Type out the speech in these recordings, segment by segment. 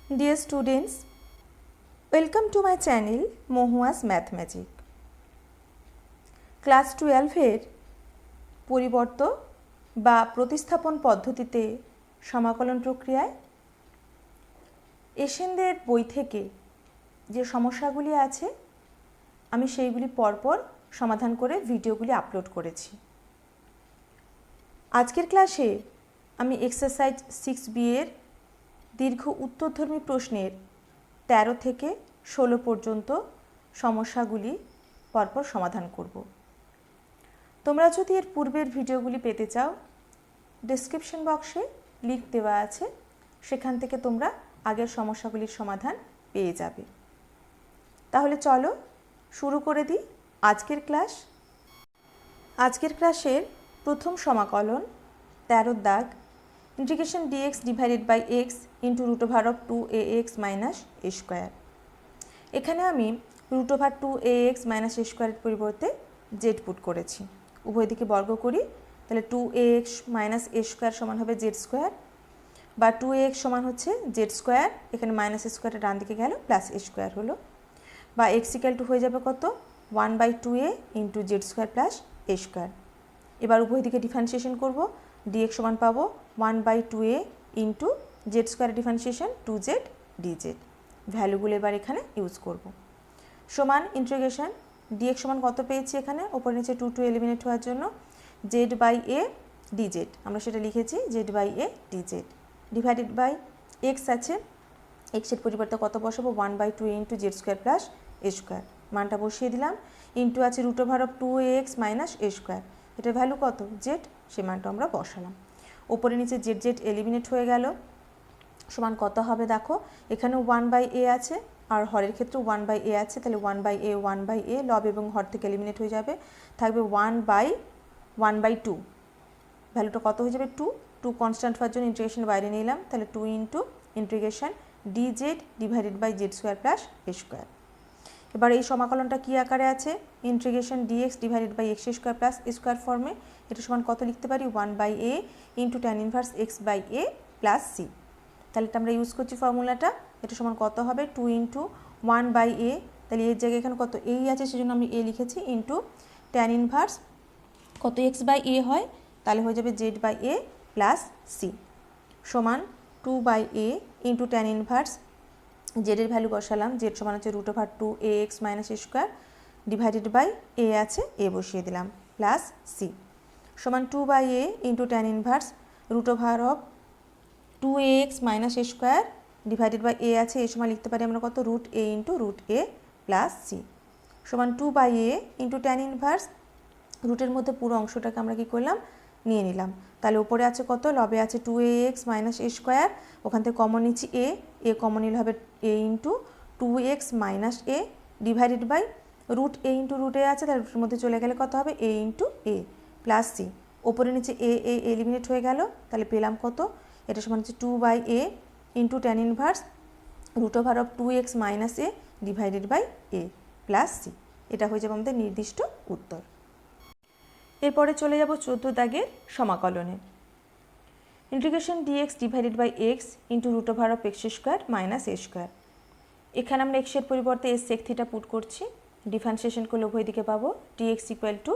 Dear students, welcome to my channel Mohua's Math Magic. Class 12-এর পরিবর্ত বা প্রতিস্থাপন পদ্ধতিতে সমাকলন প্রক্রিয়ায় এশিয়ানদের বই থেকে যে সমস্যাগুলি আছে আমি সেইগুলি পরপর সমাধান করে ভিডিওগুলি আপলোড করেছি। আজকের ক্লাসে আমি এক্সারসাইজ 6B এর দীর্ঘ উত্তরধর্মী প্রশ্নের 13 থেকে 16 পর্যন্ত সমস্যাগুলি পরপর সমাধান করব। তোমরা যদি এর পূর্বের ভিডিওগুলি পেতে চাও, ডেসক্রিপশন বক্সে লিংক দেওয়া আছে, সেখান থেকে তোমরা আগের সমস্যাগুলির সমাধান পেয়ে যাবে। তাহলে চলো শুরু করে দিই আজকের ক্লাস। আজকের ক্লাসের প্রথম সমাকলন 13 দাগ integration dx divided by x into root over of 2ax minus a square. এখানে আমি root over 2ax minus a স্কোয়ারের পরিবর্তে z পুট করেছি। উভয় দিকে বর্গ করি, তাহলে 2ax মাইনাস a স্কোয়ার সমান হবে z স্কোয়ার, বা 2ax সমান হচ্ছে z স্কোয়ার, এখানে মাইনাস a স্কোয়ারের ডান দিকে গেল প্লাস a স্কোয়ার হলো, বা x ইকুয়াল টু হয়ে যাবে কত 1/2a into z square plus a square. এবার উভয় দিকে ডিফারেন্সিয়েশন করব, dx সমান পাবো 1/2a ইন্টু জেড স্কোয়ারের ডিফারেন্সিয়েশন 2z dz। ভ্যালুগুলো এবার এখানে ইউজ করব। সমান ইন্টিগ্রেশন dx সমান কত পেয়েছি, এখানে ওপর নিচে 2 এলিমিনেট হওয়ার জন্য z/a dz, আমরা সেটা লিখেছি z/a dz divided by x আছে, x এর পরিবর্তে কত বসাবো 1/2a into Z square plus a square, মানটা বসিয়ে দিলাম, ইন্টু আছে রুট over of 2ax minus a স্কোয়ার, এটার ভ্যালু কত z, সে মানটা আমরা বসালাম। ওপরে নিচে জেড জেড এলিমিনেট হয়ে গেল, সমান কত হবে দেখো, এখানেও 1/a আছে আর হরের ক্ষেত্রে 1/a আছে, তাহলে 1/a লব এবং হর থেকে এলিমিনেট হয়ে যাবে, থাকবে 1/2, ভ্যালুটা কত হয়ে যাবে 2 কনস্ট্যান্ট হওয়ার জন্য ইন্টিগ্রেশনের বাইরে নিলাম, তাহলে 2 into integration dz divided by Z square plus a square. এবার এই সমাকলনটা কী আকারে আছে, integration dx divided by x square plus a square ফর্মে। এটা সমান কত লিখতে পারি 1/a into tan inverse x/a plus c। তাহলে এটা আমরা ইউজ করছি ফর্মুলাটা, এটা সমান কত হবে 2 ইন্টু 1/a, তাহলে এর জায়গায় এখানে কত a আছে সেজন্য আমি a লিখেছি, ইন্টু ট্যান ইনভার্স কত x/a হয়, তাহলে হয়ে যাবে z/a প্লাস c সমান 2/a ইন্টু ট্যান ইনভার্স জেডের ভ্যালু বসালাম, জেড সমান হচ্ছে root over 2ax minus a square divided by a আছে, a বসিয়ে দিলাম প্লাস c সমান 2/a into tan inverse root over of 2ax minus a square divided by a আছে, এ সমান লিখতে পারি আমরা কত root a into root a plus c সমান 2/a ইন্টু ট্যান ইনভার্স রুটের মধ্যে পুরো অংশটাকে আমরা কী করলাম নিয়ে নিলাম, তাহলে উপরে আছে কত লবে আছে 2ax মাইনাস a স্কোয়ার, ওখান থেকে কমন নিচ্ছি a কমন নিলে হবে a into 2x minus a divided by root a into root a আছে, তাহলে রুটের মধ্যে চলে গেলে কত হবে a into a plus c, ওপরে নিচে a এলিমিনেট হয়ে গেল, তাহলে পেলাম কত, এটা সমান হচ্ছে 2/a into tan inverse root over of 2x minus a divided by a plus c। এটা হয়ে যাবে আমাদের নির্দিষ্ট উত্তর। এরপরে চলে যাব 14 দাগের সমাকলনে, integration dx divided by x into root over of x square minus a square. এখানে আমরা x এর পরিবর্তে s sec থিটা পুট করছি, ডিফারেন্সিয়েশন করলে উভয় দিকে পাবো dx equal to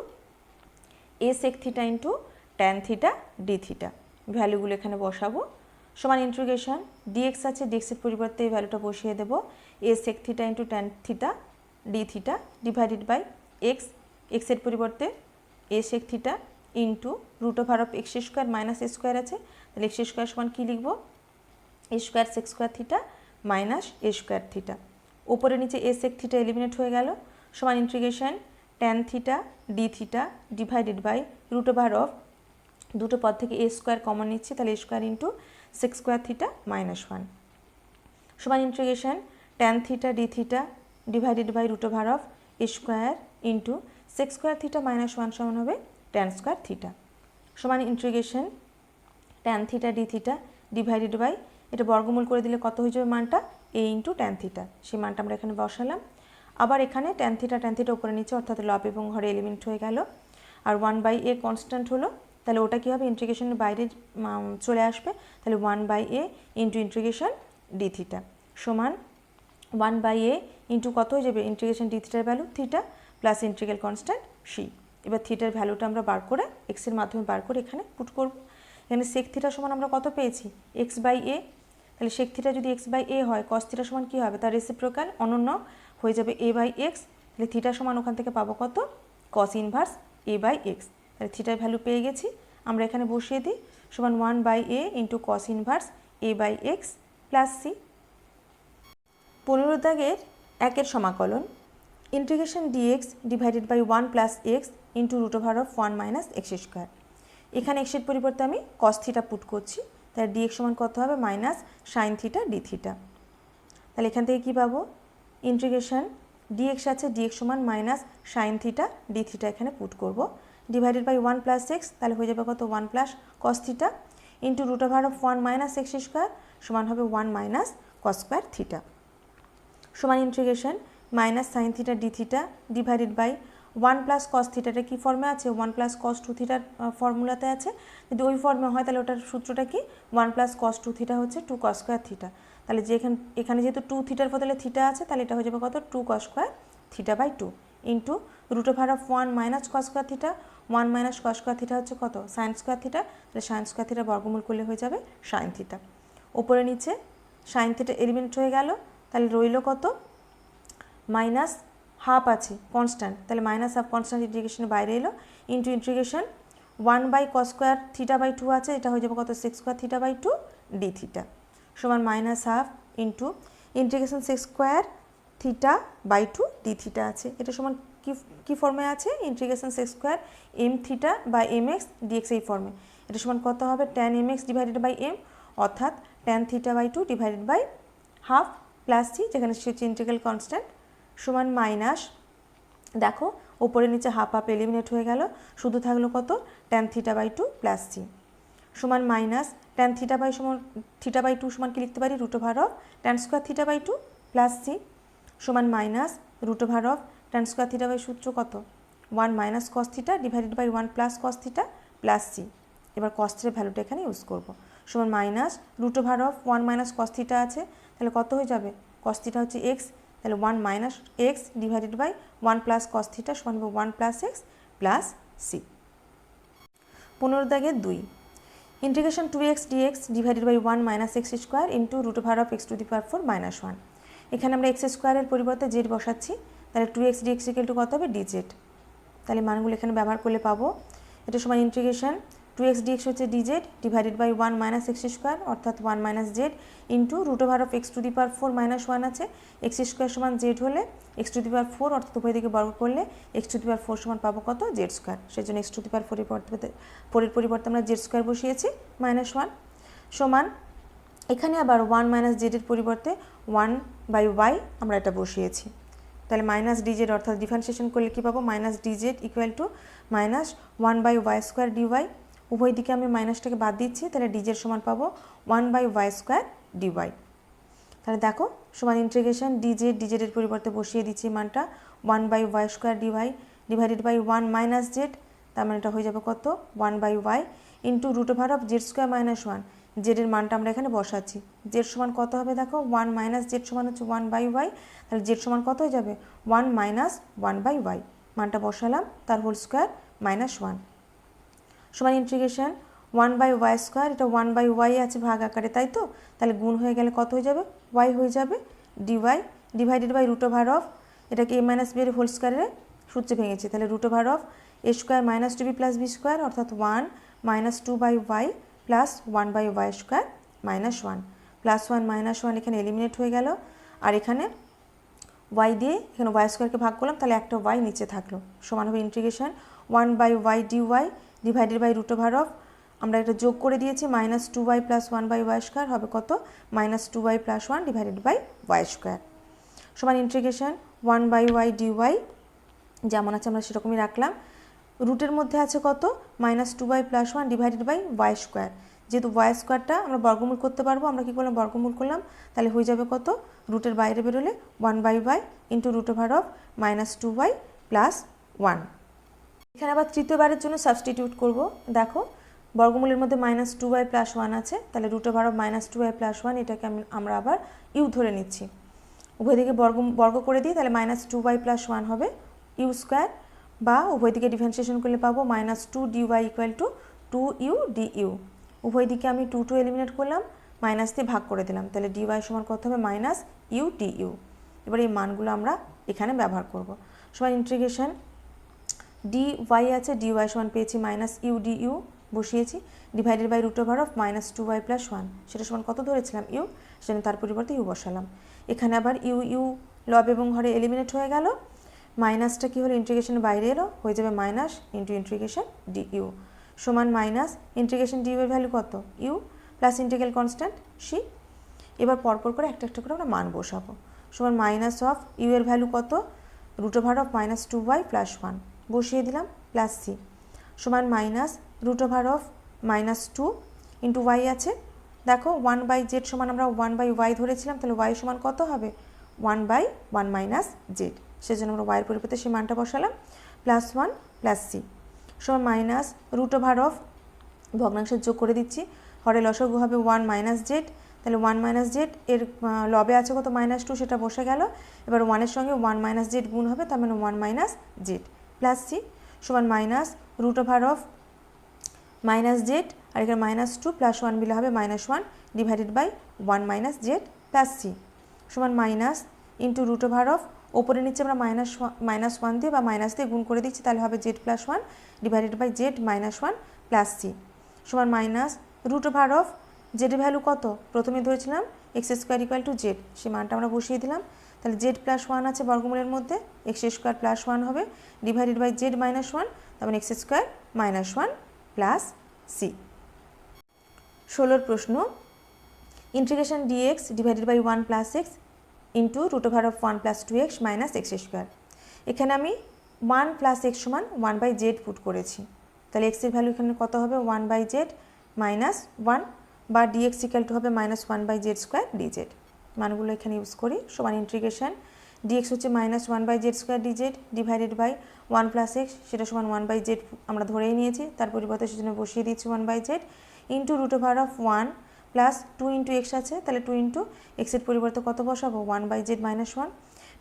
a sec theta into tan theta d theta, ভ্যালুগুলো এখানে বসাবো, সমান ইন্টিগ্রেশন dx আছে, dx এর পরিবর্তে এই ভ্যালুটা বসিয়ে দেবো a sec theta into tan theta d theta divided by x এর পরিবর্তে a sec theta into root over of x square minus a square আছে, তাহলে x স্কোয়ার সমান কী লিখবো a square sec square theta minus a square theta, ওপরে নিচে a sec theta eliminate হয়ে গেল, সমান integration tan theta d theta divided by root over of দুটো পদ থেকে a স্কোয়ার কমন নিচ্ছি, তাহলে a square into sec square theta minus 1 সমান integration tan theta d theta divided by root over of a square into sec square theta minus 1 সমান হবে tan square theta সমান integration tan theta d theta divided by, এটা বর্গমূল করে দিলে কত হয়ে যাবে মানটা a ইন্টু ট্যান থিটা, সেই মানটা আমরা এখানে বসালাম। আবার এখানে ট্যান থিটা উপরে নিচে অর্থাৎ লব এবং হরে এলিমেন্ট হয়ে গেল, আর 1/a কনস্ট্যান্ট হলো, তাহলে ওটা কী হবে ইন্টিগ্রেশনের বাইরে চলে আসবে, তাহলে 1/a into integration d theta সমান 1/a ইন্টু কত হয়ে যাবে ইন্টিগ্রেশন ডি থিটার value theta plus integral constant C. এবার থিটার ভ্যালুটা আমরা বার করে এক্সের মাধ্যমে বার করে এখানে পুট করব। এখানে সেক থিটা সমান আমরা কত পেয়েছি x/a, তাহলে সেক থিটা যদি x/a হয় কস থিটা সমান কী হবে তার রেসিপ্রোকাল অনন্য হয়ে যাবে a/x, তাহলে থিটা সমান ওখান থেকে পাবো কত কস ইনভার্স a/x। তাহলে থিটার ভ্যালু পেয়ে গেছি, আমরা এখানে বসিয়ে দিই সমান 1/a into cos inverse a/x plus C. 15 দাগের 1 সমাকলন integration dx divided by 1 plus X into root over of 1 minus x square. এখানে এক্সের পরিবর্তে আমি কস থিটা পুট করছি, তাহলে dx সমান কত হবে minus sine theta d theta. তাহলে এখান থেকে কী পাবো ইন্টিগ্রেশন dx আছে dx সমান minus sine theta d theta এখানে পুট করব ডিভাইডেড বাই 1 প্লাস এক্স, তাহলে হয়ে যাবে কত 1 plus cos theta into root over of 1 minus x square সমান হবে 1 মাইনাস কস স্কোয়ার থিটা সমান integration minus sine theta d theta divided by 1 plus cos থিটাটা কী ফর্মে আছে 1 প্লাস কস 2 থিটার ফর্মুলাতে আছে। যদি ওই ফর্মে হয় তাহলে ওটার সূত্রটা কি 1 প্লাস কস 2 থিটা হচ্ছে 2 কস স্কোয়ার থিটা। তাহলে যে এখানে যেহেতু 2 থিটার বদলে থিটা আছে তাহলে এটা হয়ে যাবে কত 2 cos square theta by 2 into root over of 1 minus cos square theta 1 minus cos square theta হচ্ছে কত সাইন স্কোয়ার থিটা, তাহলে সাইন স্কোয়ার থিটা বর্গমূল করলে হয়ে যাবে সাইন থিটা। ওপরে নিচে সাইন থিটা এলিমিনেট হয়ে গেল, তাহলে রইল কত মাইনাস হাফ আছে কনস্ট্যান্ট, তাহলে মাইনাস হাফ কনস্ট্যান্ট ইন্টিগ্রেশনের বাইরে এলো into integration 1 by cos square theta by 2 আছে, এটা হয়ে যাবে কত sec square theta by 2 d theta সমান minus half into integration sec square theta by 2 d theta আছে, এটা সমান কি ফর্মে আছে integration sec square m theta by m x dx এই ফর্মে, এটা সমান কত হবে tan M x divided by m অর্থাৎ tan theta by 2 divided by half plus c যেখানে সে হচ্ছে ইন্টিগ্রাল কনস্ট্যান্ট সমান মাইনাস দেখো ওপরে নিচে হাফ হাফ এলিমিনেট হয়ে গেল, শুধু থাকলো কত tan theta by 2 plus c সমান মাইনাস ট্যান থিটা বাই সমান থিটা বাই 2 সমান কি লিখতে পারি root over of tan square theta by 2 plus c সমান minus root over of tan square theta by সূত্র কত 1 minus cos theta divided by 1 plus cos theta plus c. এবার cos থিটার ভ্যালুটা এখানে ইউজ করব সমান minus root over of 1 minus cos theta আছে, তাহলে কত হয়ে যাবে কস থিটা হচ্ছে এক্স, তাহলে 1 minus x divided by 1 plus cos theta সমান হবে 1 প্লাস এক্স প্লাস সি। 15 দাগের 2 integration 2x dx divided by 1 minus x square into root over of X to the power 4 minus 1। এখানে আমরা x স্কোয়ারের পরিবর্তে Z বসাচ্ছি, তাহলে 2x dx ইকুয়াল টু কত হবে dz, তাহলে মানগুলো এখানে ব্যবহার করলে পাবো এটা সমান ইন্টিগ্রেশন 2x dx হচ্ছে dz divided by 1 minus x square অর্থাৎ 1 minus Z into root over of X to the power 4 minus 1 আছে, এক্স স্কোয়ার সমান জেড হলে এক্স টু দি পাওয়ার 4 অর্থাৎ উভয় দিকে বর্গ করলে এক্স টু দি পাওয়ার 4 সমান পাবো কত জেড স্কোয়ার, সেই জন্য এক্স টু দি পাওয়ার 4 পরিবর্তে আমরা জেড স্কোয়ার বসিয়েছি মাইনাস 1 সমান এখানে আবার 1 মাইনাস জেডের পরিবর্তে 1 বাই ওয়াই আমরা এটা বসিয়েছি, তাহলে মাইনাস ডিজেড অর্থাৎ ডিফারেন্সিয়েশন করলে কী পাবো minus dz equal to minus 1 by Y square dy, উভয় দিকে আমি মাইনাসটাকে বাদ দিচ্ছি, তাহলে ডিজেড সমান পাবো 1 বাই ওয়াই স্কোয়ার ডিওয়াই। তাহলে দেখো সমান ইন্টিগ্রেশন ডিজেডের পরিবর্তে বসিয়ে দিচ্ছি মানটা 1 by Y square dy divided by 1 minus Z, তার মানে এটা হয়ে যাবে কত 1 by Y into root over of Z square minus 1, জেডের মানটা আমরা এখানে বসাচ্ছি, জেড সমান কত হবে দেখো 1 মাইনাস জেড সমান হচ্ছে 1 বাই ওয়াই, তাহলে জেড সমান কত হয়ে যাবে 1 মাইনাস 1 বাই ওয়াই, মানটা বসালাম তার হোল স্কোয়ার মাইনাস 1 সমান ইন্টিগ্রেশন 1 বাই ওয়াই স্কোয়ার, এটা 1 বাই ওয়াই আছে ভাগ আকারে তাই তো, তাহলে গুণ হয়ে গেলে কত হয়ে যাবে ওয়াই হয়ে যাবে dy divided by root over of এটাকে এ মাইনাস বি এর হোল স্কোয়ারের সূত্রে ভেঙেছি, তাহলে root over of A square minus 2b plus B square অর্থাৎ 1 minus 2 by Y plus 1 by Y square minus 1 plus 1 minus 1 এখানে এলিমিনেট হয়ে গেল, আর এখানে ওয়াই দিয়ে এখানে ওয়াই স্কোয়ারকে ভাগ করলাম, তাহলে একটা ওয়াই নিচে থাকলো সমান হবে integration 1 by Y dy divided by root over of আমরা এটা যোগ করে দিয়েছি minus 2y plus 1 by Y square হবে কত minus 2y plus 1 divided by Y square সমান ইন্টিগ্রেশন 1 বাই ওয়াই ডিওয়াই যেমন আছে আমরা সেরকমই রাখলাম, রুটের মধ্যে আছে কত minus 2y plus 1 divided by Y square, যেহেতু ওয়াই স্কোয়ারটা আমরা বর্গমূল করতে পারবো আমরা কী করলাম বর্গমূল করলাম, তাহলে হয়ে যাবে কত রুটের বাইরে বেরোলে 1 by Y into root over of minus 2y plus 1। এখানে আবার তৃতীয়বারের জন্য সাবস্টিটিউট করব, দেখো বর্গমূলের মধ্যে -2y + 1 আছে, তাহলে √-2y + 1 এটাকে আমরা আবার ইউ ধরে নিচ্ছি। উভয় দিকে বর্গ করে দিই, তাহলে -2y + 1 হবে ইউ স্কোয়ার, বা উভয় দিকে ডিফারেন্সিয়েশন করলে পাবো -2dy = 2u du। উভয় দিকে আমি 2 এলিমিনেট করলাম, মাইনাস দিয়ে ভাগ করে দিলাম, তাহলে dy সমান কত হবে -u du। এবার এই মানগুলো আমরা এখানে ব্যবহার করব। সমান ইন্টিগ্রেশন dy আছে, dy সমান পেয়েছি -u du, বসিয়েছি, ডিভাইডেড বাই √-2y + 1, সেটা সমান কত ধরেছিলাম ইউ, সেজন্য তার পরিবর্তে ইউ বসালাম। এখানে আবার ইউ লব এবং হরে এলিমিনেট হয়ে গেল, মাইনাসটা কী হলো ইন্টিগ্রেশনের বাইরে এলো, হয়ে যাবে মাইনাস ইন্টু ইন্টিগ্রেশন ডিইউ সমান মাইনাস ইন্টিগ্রেশন ডিইউ এর ভ্যালু কত u plus integral constant C. এবার পরপর করে একটা একটা করে আমরা মান বসাবো। সমান মাইনাস অফ ইউ এর ভ্যালু কত √-2y + 1 বসিয়ে দিলাম, প্লাস সি সমান মাইনাস √-2 ইন্টু ওয়াই আছে, দেখো 1/z সমান আমরা 1/y ধরেছিলাম, তাহলে y সমান কত হবে 1/1 - z, সেজন্য আমরা ওয়াইয়ের পরিবর্তে সেই মানটা বসালাম, +1 প্লাস সি সমান মাইনাস √- ভগ্নাংশের যোগ করে দিচ্ছি, হরে লসাগু হবে 1 - z, তাহলে 1 - z এর লবে আছে কত -2, সেটা বসে গেল। এবার 1-এর সঙ্গে 1 - z গুণ হবে, তার মানে 1 - z প্লাস সি সমান মাইনাস √-z, আর এখানে -2 + 1 মিলে হবে -1 divided by 1 - z plus c সমান মাইনাস ইন্টু √- ওপরে নিচে আমরা -1 দিয়ে বা মাইনাস দিয়ে গুণ করে দিচ্ছি, তাহলে হবে z + 1 divided by z -1 plus c সমান মাইনাস √- z এর ভ্যালু কত প্রথমে ধরেছিলাম x² = z, সেই মানটা আমরা বসিয়ে দিলাম, তাহলে z + 1 আছে বর্গমূলের মধ্যে, x² + 1 হবে ডিভাইডেড বাই z -1, তার মানে x² - 1 প্লাস সি। 16 প্রশ্ন, integration dx divided by 1 + x into √1 + 2x - x²। এখানে আমি 1 + x সমান 1/z পুট করেছি, তাহলে x এর ভ্যালু এখানে কত হবে 1/z -1, বা dx = হবে -1/z² dz। মানগুলো এখানে ইউজ করি, সমান ইন্টিগ্রেশন dx হচ্ছে -1/z² dz divided by 1 + x, সেটা সমান 1/z আমরা ধরেই নিয়েছি, তার পরিবর্তে সেজন্য বসিয়ে দিচ্ছি 1/z into √1 plus 2 into x আছে, তাহলে 2 ইন্টু এক্সের পরিবর্তে কত বসাবো 1/z -1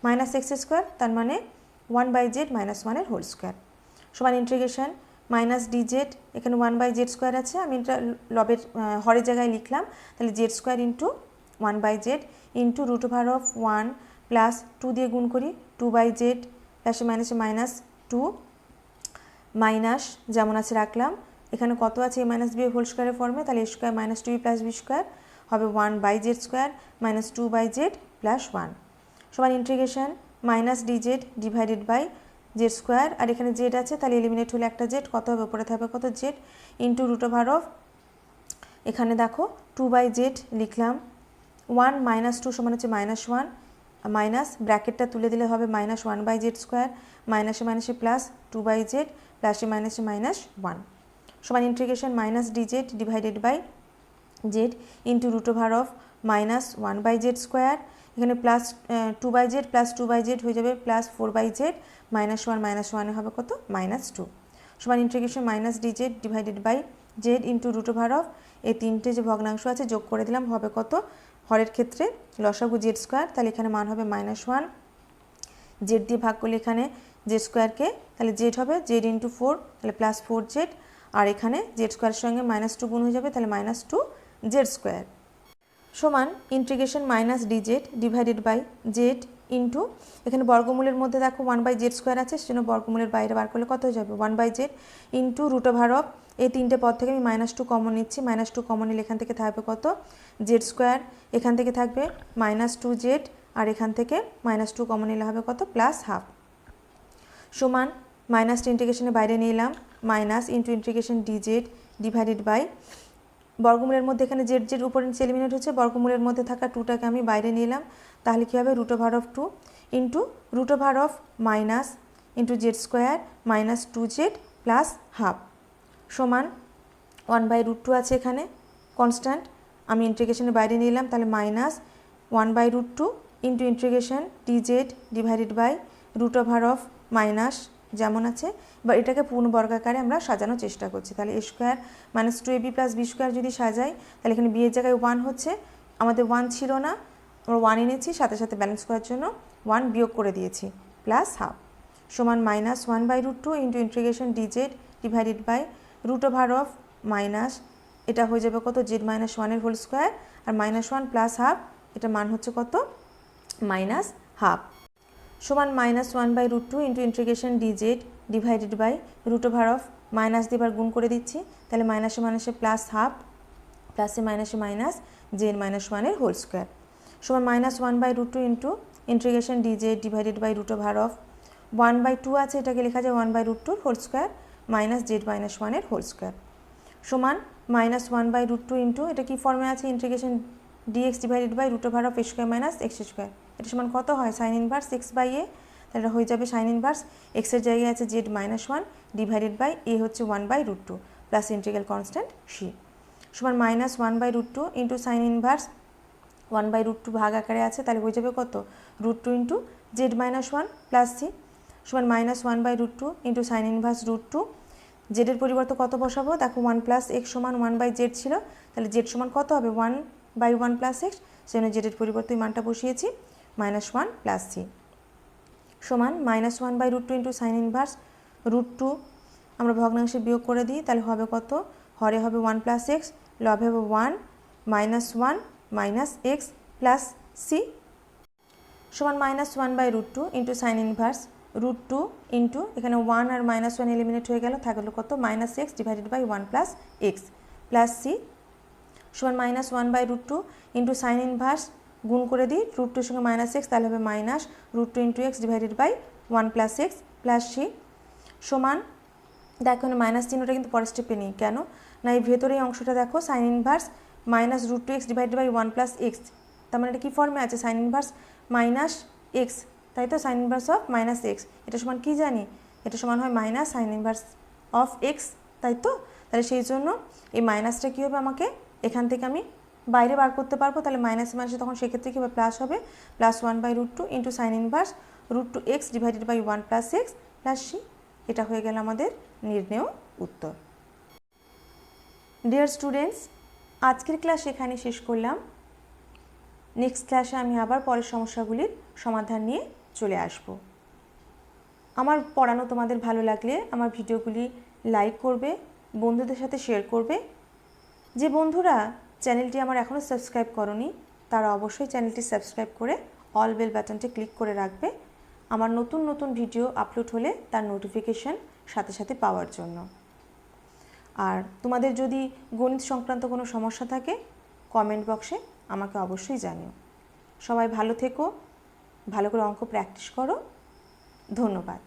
-x², তার মানে 1/z -1 এর হোল স্কোয়ার সমান ইন্টিগ্রেশন -dz, এখানে 1/z² আছে, আমি এটা লবের হরের জায়গায় লিখলাম, তাহলে z² into 1/z into √1 plus 2 দিয়ে গুণ করি 2/z প্লাসে মাইনাসে -2 মাইনাস যেমন আছে রাখলাম, এখানে কত আছে a - b হোল স্কোয়ারের ফর্মে, তাহলে a² - 2b + b² হবে 1/z² - 2/z প্লাস 1 সমান integration -dz divided by z², আর এখানে z আছে, তাহলে এলিমিনেট হলে একটা z কত হবে উপরে থাকবে কত z ইন্টু √, এখানে দেখো 2/z লিখলাম, 1 - 2 সমান হচ্ছে -1, মাইনাস ব্র্যাকেটটা তুলে দিলে হবে -1/z² মাইনাসে মাইনাসে প্লাস 2/z প্লাসে মাইনাসে -1 সমান integration -dz divided by z into √-1/z², এখানে প্লাস 2/z প্লাস 2/z হয়ে যাবে প্লাস 4/z -1 -1 হবে কত -2 সমান integration -dz divided by z into √, এই তিনটে যে ভগ্নাংশ আছে যোগ করে দিলাম, হবে কত হরের ক্ষেত্রে লসাগু z², তাহলে এখানে মান হবে -1, z দিয়ে ভাগ করলে এখানে z²কে, তাহলে z হবে z ইন্টু 4, তাহলে প্লাস 4z, আর এখানে z² সঙ্গে -2 গুণ হয়ে যাবে, তাহলে -2z² সমান integration -dz divided by z into, এখানে বর্গমূলের মধ্যে দেখো 1/z² আছে, সেজন্য বর্গমূলের বাইরে বার করলে কত হয়ে যাবে 1/z ইন্টু √, এই তিনটে পদ থেকে আমি -2 কমন নিচ্ছি, -2 কমন নিলে এখান থেকে থাকবে কত z², এখান থেকে থাকবে -2z, আর এখান থেকে -2 কমন নিলে হবে কত +1/2 সমান মাইনাস ইন্টিগ্রেশনের বাইরে নিলাম, minus into integration dz divided by বর্গমূলের মধ্যে এখানে z উপরে নিচে এলিমিনেট হচ্ছে, বর্গমূলের মধ্যে থাকা 2টাকে আমি বাইরে নিলাম, তাহলে কী হবে √2 into √, minus into z² -2z +1/2 সমান 1/√2 আছে এখানে কনস্ট্যান্ট, আমি ইন্টিগ্রেশনের বাইরে নিলাম, তাহলে minus 1/√2 into integration dz divided by √, minus যেমন আছে, বা এটাকে পূর্ণবর্গাকারে আমরা সাজানোর চেষ্টা করছি। তাহলে a square minus 2ab plus b square যদি সাজাই, তাহলে এখানে b এর জায়গায় 1 হচ্ছে, আমাদের 1 ছিল না, আমরা 1 এনেছি, সাথে সাথে ব্যালেন্স করার জন্য 1 বিয়োগ করে দিয়েছি, প্লাস হাফ সমান minus 1/√2 into integration dz divided by root over of minus, এটা হয়ে যাবে কত, z মাইনাস 1 হোল স্কোয়ার, আর মাইনাস 1 প্লাস হাফ, এটা মান হচ্ছে কত, মাইনাস হাফ, সমান minus 1/√2 into integration dz divided by root over of minus দিয়ে এবার গুণ করে দিচ্ছি, তাহলে মাইনাসে মাইনাসে প্লাস হাফ, প্লাসে মাইনাসে minus z minus 1 whole square, সমান minus 1/√2 into integration dz divided by root over of 1/2 আছে, এটাকে লেখা যায় 1/√2 whole square minus z minus 1 whole square, সমান মাইনাস 1/√2 ইন্টু, এটা কি ফর্মে আছে, integration dx divided by root over of a square minus x square, এটা সমান কত হয়, সাইন ইনভার্স x/a, তাহলে এটা হয়ে যাবে সাইন ইনভার্স x এর জায়গায় আছে z minus 1 divided by a হচ্ছে 1/√2 প্লাস ইন্টিগ্রাল কনস্ট্যান্ট c, সমান মাইনাস 1/√2 ইন্টু সাইন ইনভার্স 1/√2 ভাগ আকারে আছে, তাহলে হয়ে যাবে কত, √2 ইন্টু z মাইনাস 1 প্লাস c, সমান মাইনাস 1/√2 ইন্টু সাইন ইনভার্স √2, জেডের পরিবর্তে কত বসাবো, দেখো 1 প্লাস এক্স সমান 1/z ছিল, তাহলে জেড সমান কত হবে, 1/1 প্লাস এক্স, সেজন্য জেডের পরিবর্তে এই মানটা বসিয়েছি, মাইনাস 1 প্লাস c, সমান মাইনাস 1/√2 ইন্টু সাইন ইনভার্স √2, আমরা ভগ্নাংশে বিয়োগ করে দিই, তাহলে হবে কত, হরে হবে 1 প্লাস এক্স, লবে হবে 1 minus 1 minus x plus c, সমান minus 1/√2 into sine inverse √2 into, এখানে 1 আর মাইনাস 1 এলিমিনেট হয়ে গেল, থাকলো কত, minus x divided by 1 plus x plus c, সমান মাইনাস 1/√2 ইন্টু সাইন ইনভার্স, গুণ করে দিই √2 এর সঙ্গে মাইনাস এক্স, তাহলে হবে minus √2 into x divided by 1 plus x plus c, সমান, দেখো মাইনাস চিহ্নটা কিন্তু পরের স্টেপে নেই, কেন না, এই ভেতরে এই অংশটা দেখো sine inverse minus √2 x divided by 1 plus x, তার মানে এটা কী ফর্মে আছে, সাইন ইনভার্স মাইনাস এক্স, তাই তো, sign inverse of minus x, এটা সমান কি জানি, এটা সমান হয় minus sine inverse of x, তাই তো, তাহলে সেই জন্য এই মাইনাসটা কী হবে, আমাকে এখান থেকে আমি বাইরে বার করতে পারবো, তাহলে মাইনাস মাইনাসে তখন সেক্ষেত্রে কী হবে, প্লাস হবে, plus 1/√2 into sine inverse √2 x divided by 1 plus x plus c, এটা হয়ে গেল আমাদের নির্ণেয় উত্তর। ডিয়ার স্টুডেন্টস, আজকের ক্লাস এখানে শেষ করলাম, নেক্সট ক্লাসে আমি আবার পরের সমস্যাগুলির সমাধান নিয়ে চলে আসব। আমার পড়ানো তোমাদের ভালো লাগলে আমার ভিডিওগুলি লাইক করবে, বন্ধুদের সাথে শেয়ার করবে। যে বন্ধুরা চ্যানেলটি আমার এখনও সাবস্ক্রাইব করনি, তারা অবশ্যই চ্যানেলটি সাবস্ক্রাইব করে অল বেল বাটনটি ক্লিক করে রাখবে, আমার নতুন নতুন ভিডিও আপলোড হলে তার নোটিফিকেশান সাথে সাথে পাওয়ার জন্য। আর তোমাদের যদি গণিত সংক্রান্ত কোনো সমস্যা থাকে, কমেন্ট বক্সে আমাকে অবশ্যই জানিও। সবাই ভালো থেকো, ভালো করে অঙ্ক প্র্যাকটিস করো। ধন্যবাদ।